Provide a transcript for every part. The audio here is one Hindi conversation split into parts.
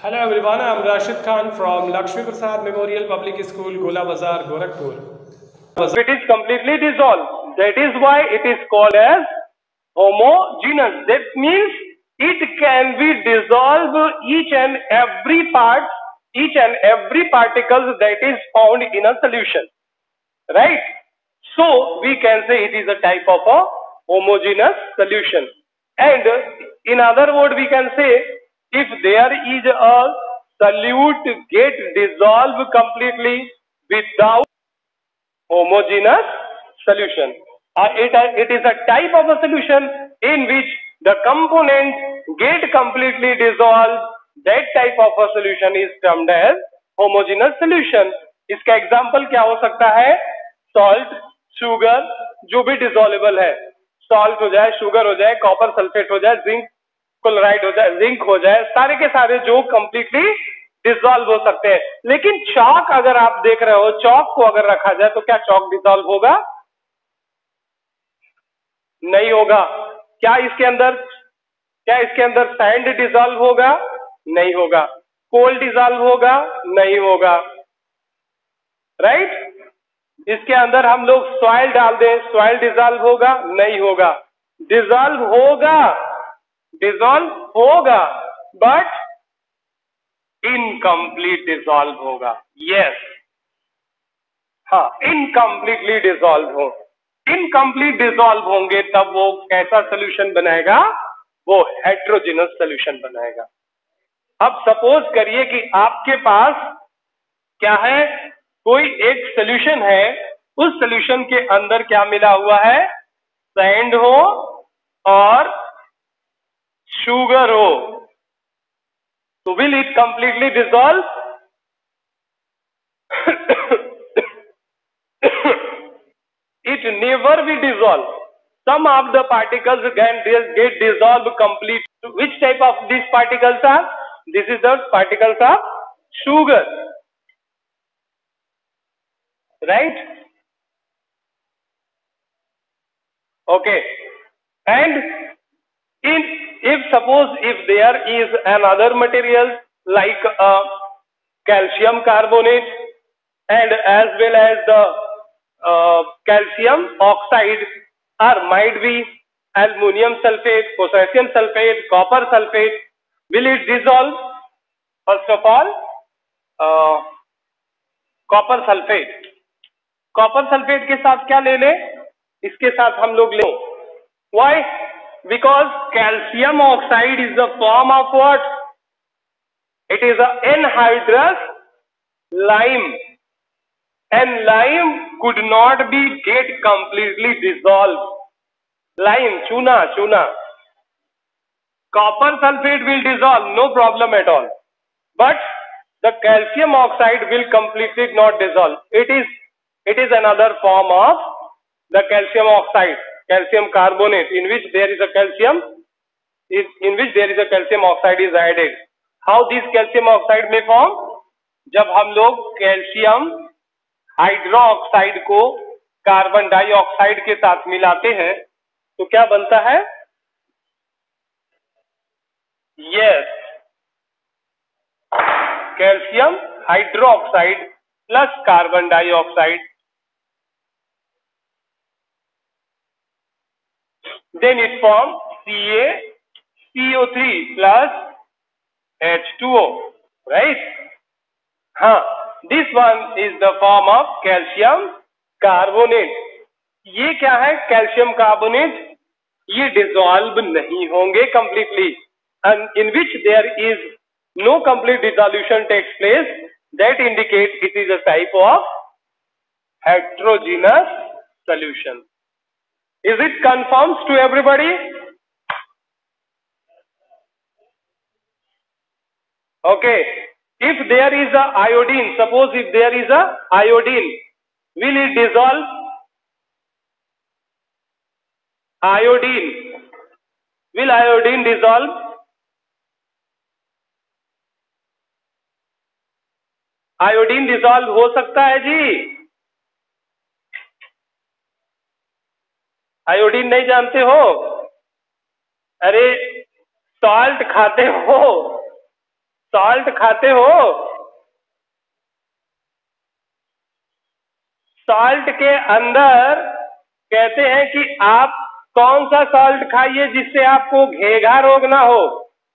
Hello everyone, I am Rashid Khan from Lakshmi Prasad Memorial Public School, Gola Bazar, Gorakhpur. It is completely dissolved. That is why it is called as homogeneous. That means it can be dissolved each and every part, each and every particle that is found in a solution. Right? So we can say it is a type of a homogeneous solution. And in other words, we can say if there is a solute get dissolved completely without homogeneous solution. It is a type of a solution in which the component get completely dissolved. That type of a solution is termed as homogeneous solution. इसका एग्जाम्पल क्या हो सकता है? सॉल्ट, शुगर, जो भी डिसॉल्वेबल है, सॉल्ट हो जाए, शुगर हो जाए, कॉपर सल्फेट हो जाए, जिंक क्लोराइड हो जाए, जिंक हो जाए, सारे के सारे जो कंप्लीटली डिसॉल्व हो सकते हैं. लेकिन चॉक अगर आप देख रहे हो, चॉक को अगर रखा जाए तो क्या चॉक डिसॉल्व होगा? नहीं होगा. क्या इसके अंदर सैंड डिसॉल्व होगा? नहीं होगा. कोल डिसॉल्व होगा? नहीं होगा. राइट? इसके अंदर हम लोग सॉइल डाल दें, सॉइल डिसॉल्व होगा? नहीं होगा. डिसॉल्व होगा बट इनकम्प्लीट डिसॉल्व होगा. यस, हाँ, इनकम्प्लीटली डिसॉल्व हो. इनकम्प्लीट डिसॉल्व होंगे तब वो कैसा सोल्यूशन बनाएगा? वो हेट्रोजेनस सोल्यूशन बनाएगा. अब सपोज करिए कि आपके पास क्या है, कोई एक सोल्यूशन है, उस सोल्यूशन के अंदर क्या मिला हुआ है? सैंड हो और शुगर हो. तो will it completely dissolve? It never will dissolve. Some of the particles can get dissolved complete. Which type of these particles are? This is the particles of sugar. Right? Okay. And if suppose if there is another material like calcium carbonate and as well as the calcium oxide, or might be aluminum sulfate, potassium sulfate, copper sulfate, will it dissolve? First of all, copper sulphate. Copper sulphate के साथ क्या ले लें? इसके साथ हम लोग लें. Why? Because calcium oxide is the form of what? It is a anhydrous lime, and lime could not be get completely dissolved. Lime, chuna. Copper sulfate will dissolve, no problem at all. But the calcium oxide will completely not dissolve. It is another form of the calcium oxide, calcium carbonate, in which there is a calcium oxide is added. How this calcium oxide may form? जब हम लोग कैल्शियम हाइड्रोक्साइड को कार्बन डाइऑक्साइड के साथ मिलाते हैं तो क्या बनता है? Yes, calcium hydroxide plus carbon dioxide. Then it forms CaCO3 plus H2O, right? हाँ, this one is the form of calcium carbonate. ये क्या है? Calcium carbonate. ये डिसॉल्व नहीं होंगे completely, and in which there is no complete dissolution takes place. That indicates it is a type of heterogeneous solution. Is it confirms to everybody? Okay. If there is a iodine, suppose if there is a iodine, will it dissolve? Iodine. Will iodine dissolve? Iodine dissolve हो सकता है जी. आयोडीन नहीं जानते हो? अरे सॉल्ट खाते हो, सॉल्ट खाते हो? सॉल्ट के अंदर कहते हैं कि आप कौन सा सॉल्ट खाइए जिससे आपको घेघा रोग ना हो।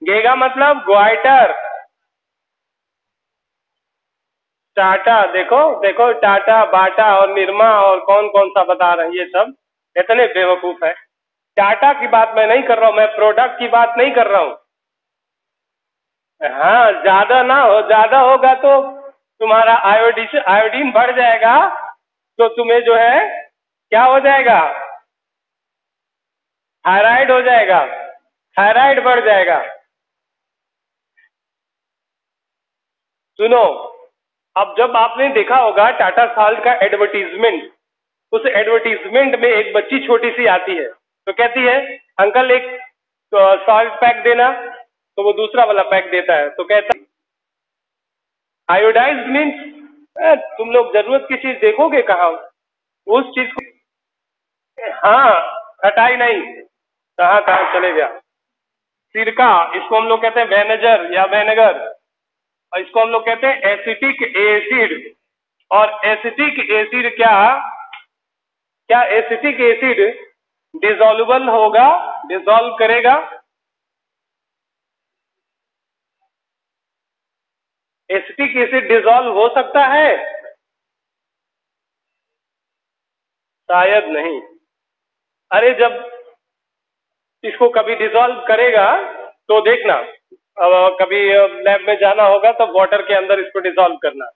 घेघा मतलब ग्वाइटर। टाटा, देखो देखो, टाटा, बाटा और निरमा और कौन कौन सा बता रहे हैं, ये सब इतने बेवकूफ है। टाटा की बात मैं नहीं कर रहा हूं, मैं प्रोडक्ट की बात नहीं कर रहा हूं। हाँ, ज्यादा ना हो, ज्यादा होगा तो तुम्हारा आयोडीन बढ़ जाएगा, तो तुम्हें जो है क्या हो जाएगा, थायराइड हो जाएगा, थायराइड बढ़ जाएगा। सुनो, अब जब आपने देखा होगा टाटा सॉल्ट का एडवर्टीजमेंट, उस एडवर्टीजमेंट में एक बच्ची छोटी सी आती है तो कहती है अंकल एक सॉल्ट पैक देना, तो वो दूसरा वाला पैक देता है तो कहता है आयोडाइज मीन्स तुम लोग जरूरत की चीज देखोगे कहाँ, उस चीज को। हाँ, खटाई नहीं, कहाँ कहाँ चले गया। सिरका, इसको हम लोग कहते हैं वेनेगर या वेनेगर, और इसको हम लोग कहते हैं एसिटिक एसिड। और एसिटिक एसिड क्या क्या एसिटिक एसिड डिसॉल्युबल होगा, डिसॉल्व करेगा। एसिटिक एसिड डिसॉल्व हो सकता है? शायद नहीं। अरे जब इसको कभी डिसॉल्व करेगा तो देखना, अब कभी लैब में जाना होगा तो वाटर के अंदर इसको डिसॉल्व करना,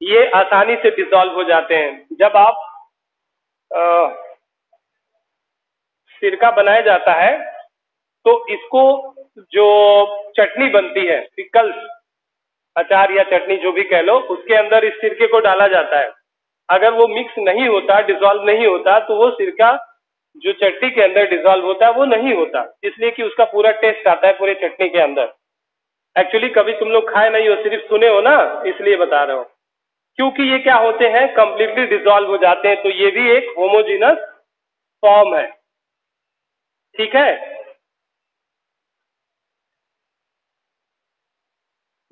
ये आसानी से डिसॉल्व हो जाते हैं। जब आप सिरका बनाया जाता है तो इसको जो चटनी बनती है, पिकल्स, अचार या चटनी जो भी कह लो, उसके अंदर इस सिरके को डाला जाता है। अगर वो मिक्स नहीं होता, डिसॉल्व नहीं होता, तो वो सिरका जो चटनी के अंदर डिसॉल्व होता है वो नहीं होता, इसलिए कि उसका पूरा टेस्ट आता है पूरे चटनी के अंदर। एक्चुअली कभी तुम लोग खाए नहीं हो, सिर्फ सुने हो ना, इसलिए बता रहे हो। क्योंकि ये क्या होते हैं, कंप्लीटली डिसॉल्व हो जाते हैं, तो ये भी एक होमोजीनस फॉर्म है। ठीक है,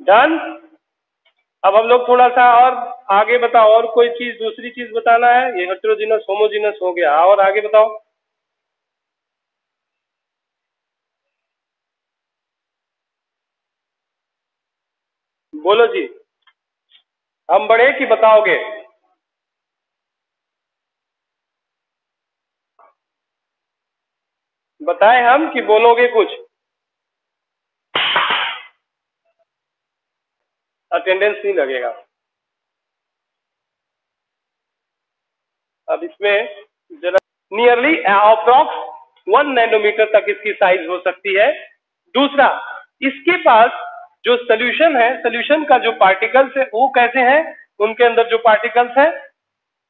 डन। अब हम लोग थोड़ा सा और आगे बताओ, और कोई चीज, दूसरी चीज बताना है। ये हेटेरोजीनस होमोजीनस हो गया, और आगे बताओ। बोलो जी, हम बढ़े कि बताओगे? बताएं हम कि बोलोगे कुछ? अटेंडेंस नहीं लगेगा। अब इसमें जरा नियरली अप्रॉक्स 1 नैनोमीटर तक इसकी साइज हो सकती है। दूसरा, इसके पास जो सोल्यूशन है, सोल्यूशन का जो पार्टिकल्स है वो कैसे हैं, उनके अंदर जो पार्टिकल्स है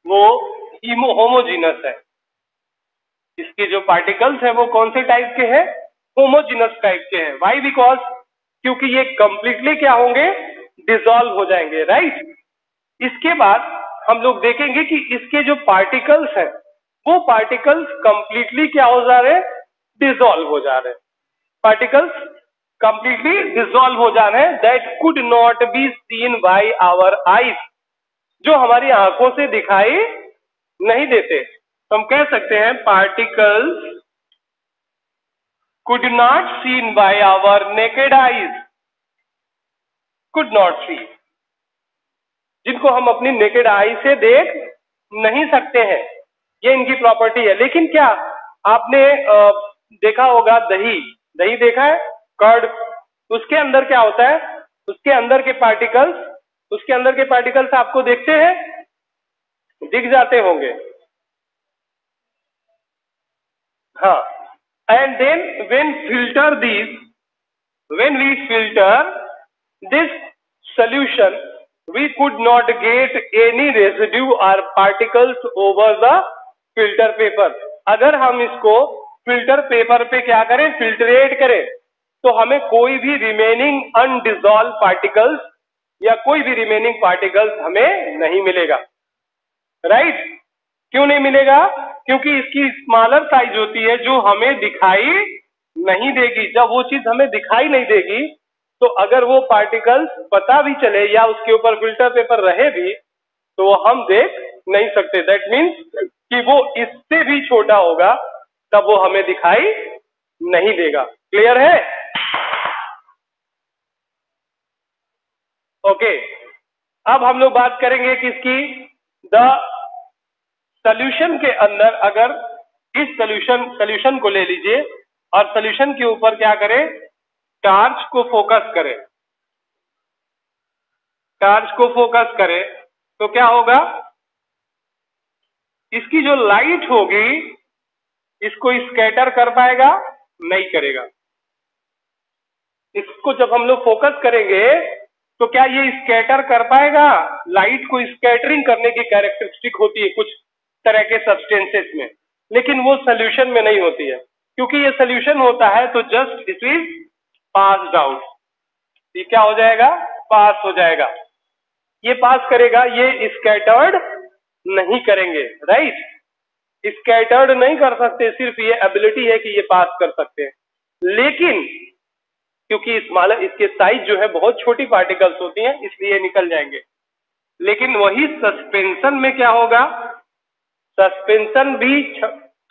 वो होमोजीनस है। इसके जो पार्टिकल्स है वो कौन से टाइप के हैं, होमोजीनस टाइप के हैं। वाई? बिकॉज क्योंकि ये कंप्लीटली क्या होंगे, डिसॉल्व हो जाएंगे, राइट। इसके बाद हम लोग देखेंगे कि इसके जो पार्टिकल्स हैं वो पार्टिकल्स कंप्लीटली क्या हो जा रहे हैं, डिसॉल्व हो जा रहे हैं। पार्टिकल्स कंप्लीटली डिसॉल्व हो जा रहे हैं, that could not be seen by our eyes, जो हमारी आंखों से दिखाई नहीं देते। तो हम कह सकते हैं particles could not seen by our naked eyes, could not see, जिनको हम अपनी नेकेड आई से देख नहीं सकते हैं, ये इनकी प्रॉपर्टी है। लेकिन क्या आपने देखा होगा, दही, दही देखा है, कर्ड, उसके अंदर क्या होता है, उसके अंदर के पार्टिकल्स, उसके अंदर के पार्टिकल्स आपको देखते हैं, दिख जाते होंगे। हाँ, and then when filter this, when we filter this solution, we could not get any residue or particles over the filter paper। अगर हम इसको फिल्टर पेपर पे क्या करें, फिल्ट्रेट करें, तो हमें कोई भी रिमेनिंग अनडिजॉल्व पार्टिकल्स या कोई भी रिमेनिंग पार्टिकल्स हमें नहीं मिलेगा, राइट। क्यों नहीं मिलेगा? क्योंकि इसकी स्मॉलर साइज होती है जो हमें दिखाई नहीं देगी। जब वो चीज हमें दिखाई नहीं देगी तो अगर वो पार्टिकल्स पता भी चले या उसके ऊपर फिल्टर पेपर रहे भी तो वो हम देख नहीं सकते। दैट मीन्स कि वो इससे भी छोटा होगा तब वो हमें दिखाई नहीं देगा। क्लियर है? ओके, अब हम लोग बात करेंगे किसकी? द सॉल्यूशन के अंदर अगर इस सॉल्यूशन को ले लीजिए और सॉल्यूशन के ऊपर क्या करें? टार्च को फोकस करें। टार्च को फोकस करें तो क्या होगा? इसकी जो लाइट होगी इसको स्कैटर कर पाएगा? नहीं करेगा। इसको जब हम लोग फोकस करेंगे तो क्या ये स्कैटर कर पाएगा? लाइट को स्कैटरिंग करने की कैरेक्टरिस्टिक होती है कुछ तरह के सब्सटेंसेस में, लेकिन वो सॉल्यूशन में नहीं होती है। क्योंकि ये सॉल्यूशन होता है तो just it is passed out. ये क्या हो जाएगा? पास हो जाएगा। ये पास करेगा, ये स्कैटर्ड नहीं करेंगे। राइट? स्कैटर्ड नहीं कर सकते, सिर्फ ये एबिलिटी है कि ये पास कर सकते हैं। लेकिन क्योंकि इसके साइज जो है बहुत छोटी पार्टिकल्स होती हैं इसलिए निकल जाएंगे। लेकिन वही सस्पेंशन में क्या होगा? सस्पेंशन भी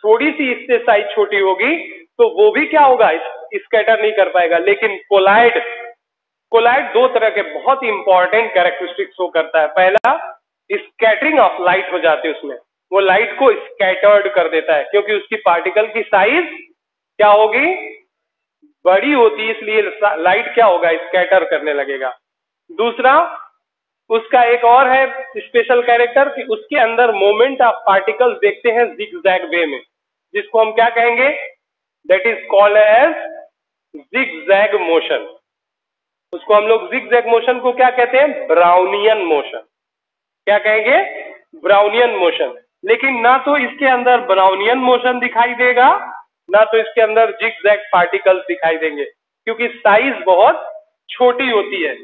थोड़ी सी इससे साइज छोटी होगी तो वो भी क्या होगा? स्कैटर नहीं कर पाएगा। लेकिन कोलाइड दो तरह के बहुत इंपॉर्टेंट कैरेक्टरिस्टिक्स शो करता है। पहला, स्कैटरिंग ऑफ लाइट हो जाती है उसमें, वो लाइट को स्कैटर्ड कर देता है क्योंकि उसकी पार्टिकल की साइज क्या होगी? बड़ी होती है, इसलिए लाइट क्या होगा? स्कैटर करने लगेगा। दूसरा, उसका एक और है स्पेशल कैरेक्टर कि उसके अंदर मोमेंट ऑफ पार्टिकल्स देखते हैं जिगजैग वे में, जिसको हम क्या कहेंगे? That is called as zigzag motion. उसको हम लोग जिगजैग मोशन को क्या कहते हैं? Brownian motion. क्या कहेंगे? Brownian motion. लेकिन ना तो इसके अंदर ब्राउनियन मोशन दिखाई देगा ना तो इसके अंदर जिगजैग पार्टिकल्स दिखाई देंगे क्योंकि साइज बहुत छोटी होती है।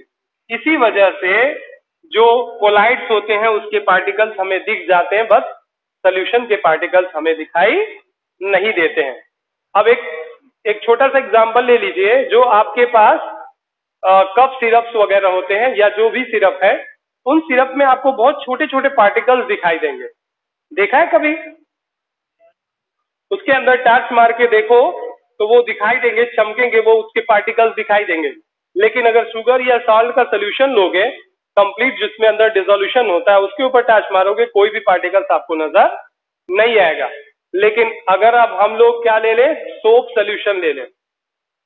इसी वजह से जो कोलाइड्स होते हैं उसके पार्टिकल्स हमें दिख जाते हैं, बस सॉल्यूशन के पार्टिकल्स हमें दिखाई नहीं देते हैं। अब एक छोटा सा एग्जांपल ले लीजिए। जो आपके पास कफ सिरप्स वगैरह होते हैं या जो भी सिरप है, उन सिरप में आपको बहुत छोटे छोटे पार्टिकल्स दिखाई देंगे। देखा है कभी? उसके अंदर टॉर्च मार के देखो तो वो दिखाई देंगे, चमकेंगे, वो उसके पार्टिकल्स दिखाई देंगे। लेकिन अगर शुगर या सॉल्ट का सोल्यूशन लोगे कंप्लीट, जिसमें अंदर डिसोल्यूशन होता है, उसके ऊपर टॉर्च मारोगे कोई भी पार्टिकल्स आपको नजर नहीं आएगा। लेकिन अगर अब हम लोग क्या ले लें? सोप सोल्यूशन ले लें,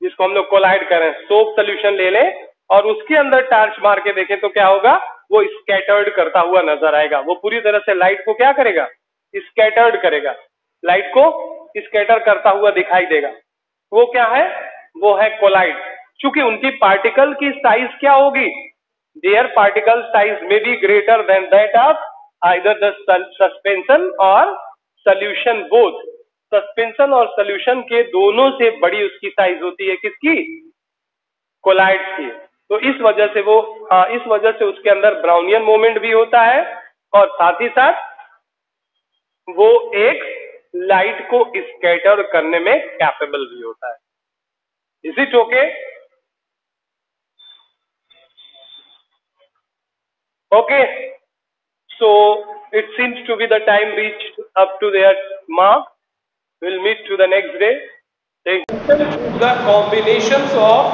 जिसको हम लोग कोलाइड करें, सोप सोल्यूशन ले लें और उसके अंदर टॉर्च मार के देखें तो क्या होगा? वो स्कैटर्ड करता हुआ नजर आएगा। वो पूरी तरह से लाइट को क्या करेगा? स्कैटर्ड करेगा, लाइट को स्कैटर करता हुआ दिखाई देगा। वो क्या है? वो है कोलाइड। चूंकि उनकी पार्टिकल की साइज क्या होगी? देयर पार्टिकल साइज में be greater than that of either the suspension और सोल्यूशन। बोथ सस्पेंशन और सोल्यूशन के दोनों से बड़ी उसकी साइज होती है। किसकी? कोलाइड्स की। तो इस वजह से उसके अंदर ब्राउनियन मोमेंट भी होता है और साथ ही साथ वो एक लाइट को स्कैटर करने में कैपेबल भी होता है। Is it okay? Okay, so it seems to be the time reached up to their mark. We'll meet to the next day. Thank you. The combinations of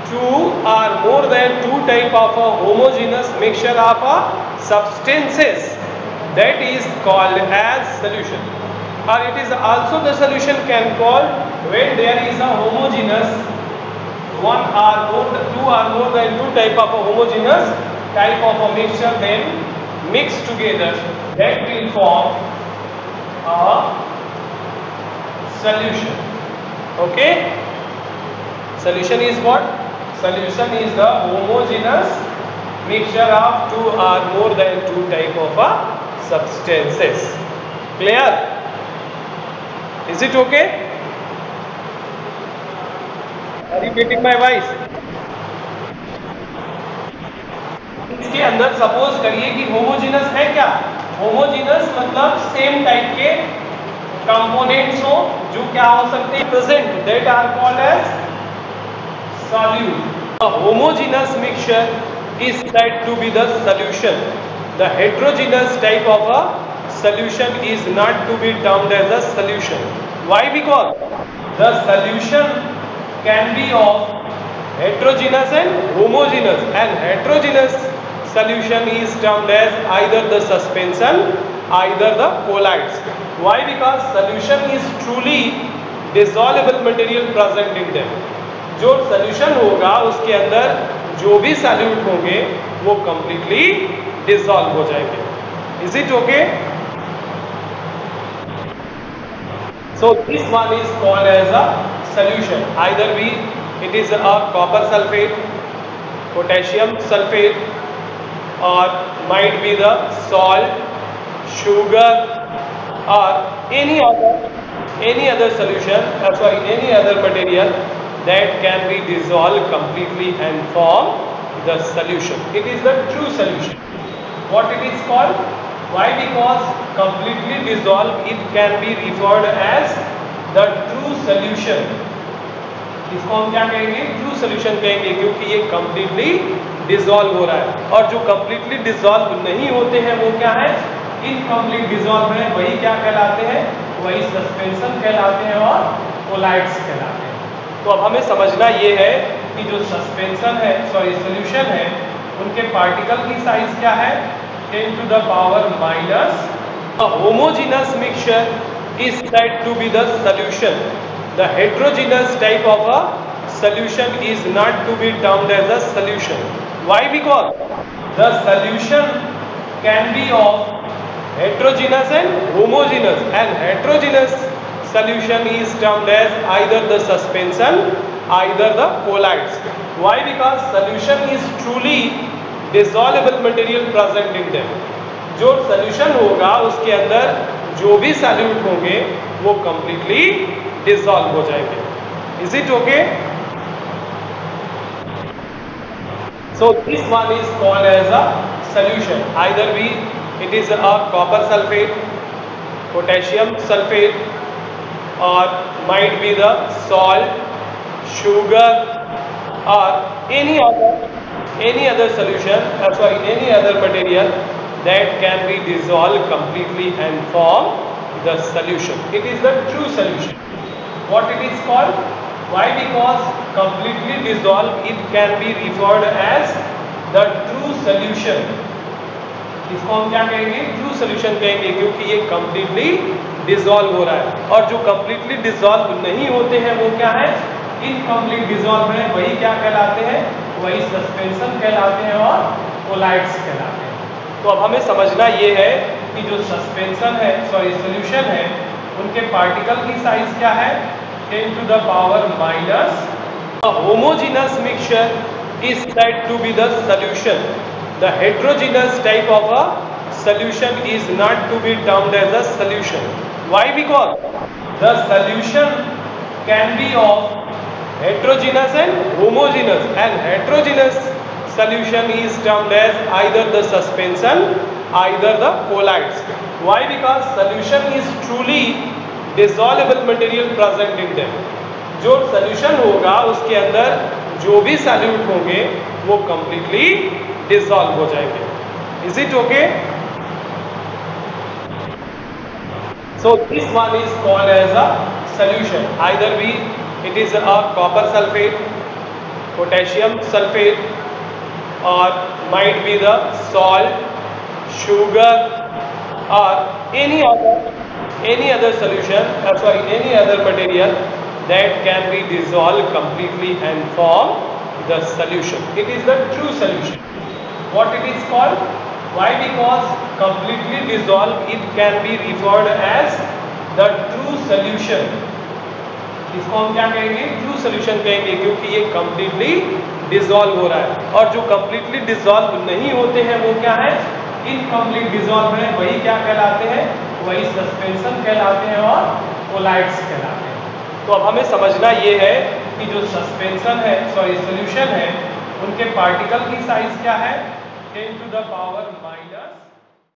two or more than two type of a homogeneous mixture of a substances, that is called as solution, or it is also the solution can call when there is a homogeneous two or more than two type of a homogeneous type of a mixture then mixed together, that will form a solution. Okay, solution is what? Solution is the homogeneous mixture of two or more than two type of a substances. Clear? Is it okay? Are you getting my voice? इसके अंदर सपोज करिए कि होमोजेनस है। क्या होमोजेनस? मतलब सेम टाइप के कंपोनेंट्स हो जो क्या हो सकते हैं? Present, that are called as solute. A homogeneous mixture is said to be the solution. The heterogeneous type of a solution is not to be termed as a solution. Why? Because the solution can be of heterogeneous and homogeneous, and heterogeneous solution is termed as either the suspension, either the colloids. Why? Because solution is truly dissolvable material present in them. जो solution होगा उसके अंदर जो भी solute होंगे वो completely dissolve हो जाएंगे. Is it okay? So this one is called as a solution. Either it is a copper sulfate, potassium sulfate, or might be the salt, sugar, or any other solution, any other material that can be dissolved completely and form the solution. It is the true solution. What it is called? Why? Because completely dissolved, it can be referred as the true solution. इसको हम क्या कहेंगे? ट्रू सोल्यूशन कहेंगे, क्योंकि ये completely डिसॉल्व हो रहा है. और जो completely डिसॉल्व नहीं होते हैं वो क्या है? इनकम्प्लीट डिसॉल्व है. वही क्या कहलाते हैं? वही सस्पेंशन कहलाते हैं और कोलाइड्स कहलाते हैं. तो अब हमें समझना ये है कि जो सस्पेंशन है, सोल्यूशन है, उनके पार्टिकल की साइज क्या है? 10 to the power minus. A homogeneous mixture is said to be the solution. The heterogeneous type of a solution is not to be termed as a solution. Why? Because the solution can be of heterogeneous and homogeneous, and heterogeneous solution is termed as either the suspension, either the colloids. Why? Because solution is truly dissolvable material present in them. जो solution होगा उसके अंदर जो भी solute होंगे वो completely dissolve हो जाएंगे. Is it okay? So this one is called as a solution. Either it is a copper sulfate, potassium sulfate, or might be the salt, sugar, or any other solution, any other material that can be dissolved completely and form the solution. It is the true solution. What it is called? Why? Because completely dissolved, it can be referred as the true solution. इसको हम क्या कहेंगे? ट्रू सोल्यूशन कहेंगे, क्योंकि ये completely डिसॉल्व हो रहा है. और जो completely डिसॉल्व नहीं होते हैं वो क्या है? इनकम्प्लीट डिसॉल्व है. वही क्या कहलाते हैं? वही सस्पेंशन कहलाते हैं और कोलाइड्स कहलाते हैं. तो अब हमें समझना ये है कि जो सस्पेंशन है, सोल्यूशन है, उनके पार्टिकल की साइज क्या है? 10 to the power minus. A homogeneous mixture is said to be the solution. The heterogeneous type of a solution is not to be termed as a solution. Why? Because the solution can be of heterogeneous and homogeneous, and heterogeneous solution is termed as either the suspension, either the colloids. Why? Because solution is truly dissolvable material present in them. जो solution होगा उसके अंदर जो भी solute होंगे वो completely dissolve हो जाएंगे. Is it okay? So this one is called as a solution. Either it is a copper sulfate, potassium sulfate, or might be the salt, sugar, or any other solution, any other material that can be dissolved completely and form the solution. It is the true solution. What it is called? Why? Because completely dissolved, it can be referred as the true solution. इसको हम क्या कहेंगे? ट्रू सोल्यूशन कहेंगे, क्योंकि ये completely डिसॉल्व हो रहा है. और जो completely डिसॉल्व नहीं होते हैं वो क्या है? इनकम्प्लीट डिसॉल्व है. वही क्या कहलाते हैं? वही सस्पेंशन कहलाते हैं और कोलाइड्स कहलाते हैं. तो अब हमें समझना ये है कि जो सस्पेंशन है, सोल्यूशन है, उनके पार्टिकल की साइज क्या है? 10 to the power minus.